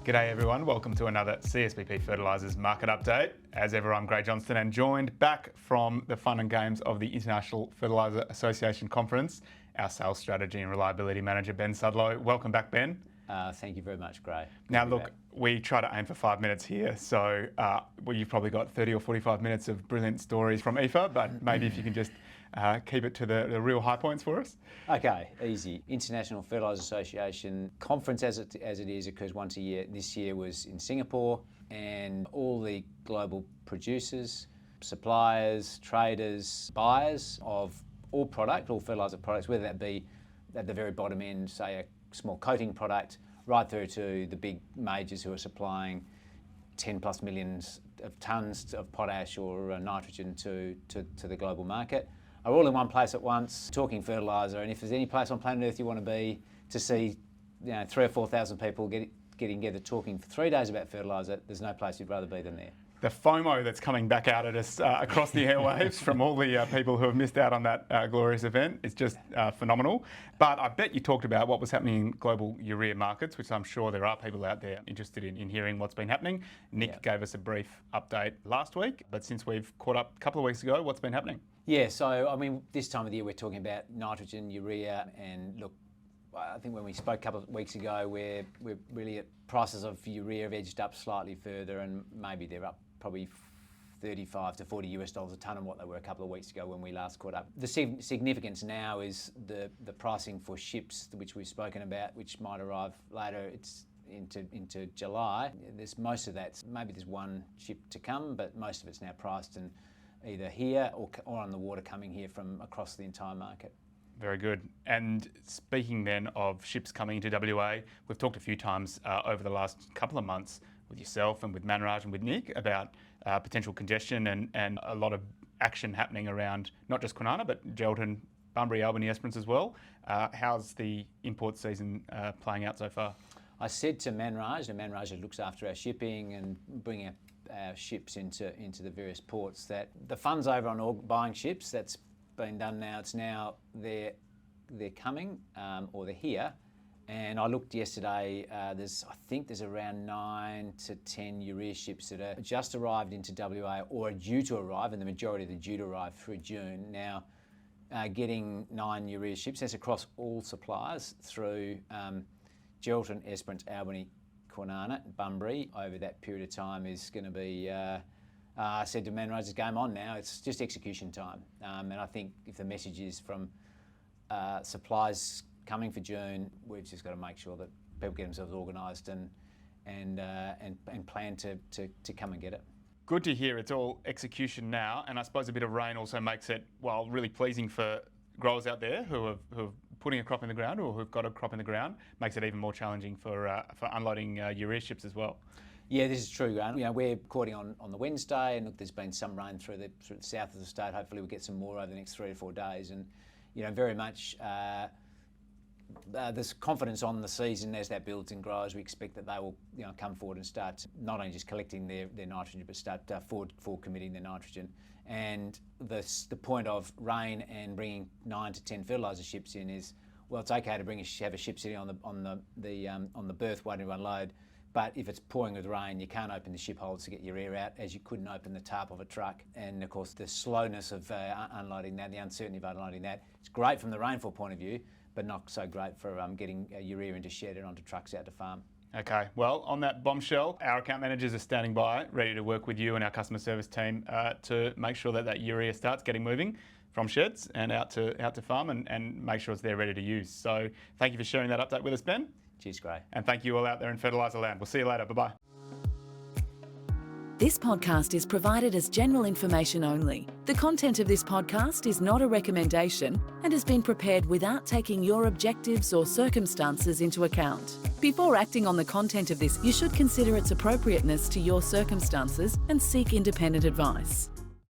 G'day everyone, welcome to another CSBP Fertilizers Market Update. As ever, I'm Grey Johnston and joined back from the fun and games of the International Fertilizer Association Conference, our Sales Strategy and Reliability Manager, Ben Sudlow. Welcome back, Ben. Thank you very much, Grey. Now look, we try to aim for 5 minutes here, so you've probably got 30 or 45 minutes of brilliant stories from IFA, but maybe if you can just keep it to the real high points for us. Okay, easy. International Fertilizer Association conference, as it is, occurs once a year. This year was in Singapore, and all the global producers, suppliers, traders, buyers of all fertiliser products, whether that be at the very bottom end, say a small coating product, right through to the big majors who are supplying 10 plus millions of tonnes of potash or nitrogen to the global market, are all in one place at once, talking fertiliser. And if there's any place on planet Earth you want to be to see 3,000 or 4,000 people getting together talking for 3 days about fertiliser, there's no place you'd rather be than there. The FOMO that's coming back out at us across the airwaves from all the people who have missed out on that glorious event is just phenomenal. But I bet you talked about what was happening in global urea markets, which I'm sure there are people out there interested in hearing what's been happening. Nick gave us a brief update last week, but since we've caught up a couple of weeks ago, what's been happening? Yeah, so I mean, this time of the year we're talking about nitrogen, urea, and look, I think when we spoke a couple of weeks ago, we're really at prices of urea have edged up slightly further, and maybe they're up probably $35 to $40 a tonne on what they were a couple of weeks ago when we last caught up. The significance now is the pricing for ships, which we've spoken about, which might arrive later. It's into July. There's most of that. Maybe there's one ship to come, but most of it's now priced and either here or on the water coming here from across the entire market. Very good. And speaking then of ships coming into WA, we've talked a few times over the last couple of months with yourself and with Manraj and with Nick about potential congestion and a lot of action happening around not just Kwinana, but Geraldton, Bunbury, Albany, Esperance as well. How's the import season playing out so far? I said to Manraj, and Manraj looks after our shipping and bringing our ships into the various ports, that the funds over on buying ships, that's been done now. It's now they're coming or they're here. And I looked yesterday, I think there's around 9 to 10 urea ships that are just arrived into WA or are due to arrive, and the majority of them are due to arrive through June. Now, getting 9 urea ships, that's across all suppliers through Geraldton, Esperance, Albany, Kwinana, Bunbury over that period of time is going to be, I said to Manraj, it's game on now, it's just execution time. And I think if the message is from supplies coming for June, we've just got to make sure that people get themselves organised and plan to come and get it. Good to hear it's all execution now, and I suppose a bit of rain also makes it, well, really pleasing for growers out there who are putting a crop in the ground or who've got a crop in the ground. Makes it even more challenging for unloading urea ships as well. Yeah, this is true. We're quoting on the Wednesday, and look, there's been some rain through the south of the state. Hopefully we'll get some more over the next 3 to 4 days, and very much there's confidence on the season as that builds and grows. We expect that they will come forward and start not only just collecting their nitrogen, but start forward committing their nitrogen. And the point of rain and bringing 9 to 10 fertiliser ships in is, well, it's okay to have a ship sitting on the berth waiting to unload, but if it's pouring with rain, you can't open the ship holds to get your air out, as you couldn't open the tarp of a truck. And of course, the slowness of unloading that, the uncertainty of unloading that, it's great from the rainfall point of view, but not so great for getting urea into shed and onto trucks out to farm. Okay, well, on that bombshell, our account managers are standing by, ready to work with you and our customer service team to make sure that urea starts getting moving from sheds and out to farm and make sure it's there ready to use. So thank you for sharing that update with us, Ben. Cheers, Grey. And thank you all out there in fertiliser land. We'll see you later. Bye-bye. This podcast is provided as general information only. The content of this podcast is not a recommendation and has been prepared without taking your objectives or circumstances into account. Before acting on the content of this, you should consider its appropriateness to your circumstances and seek independent advice.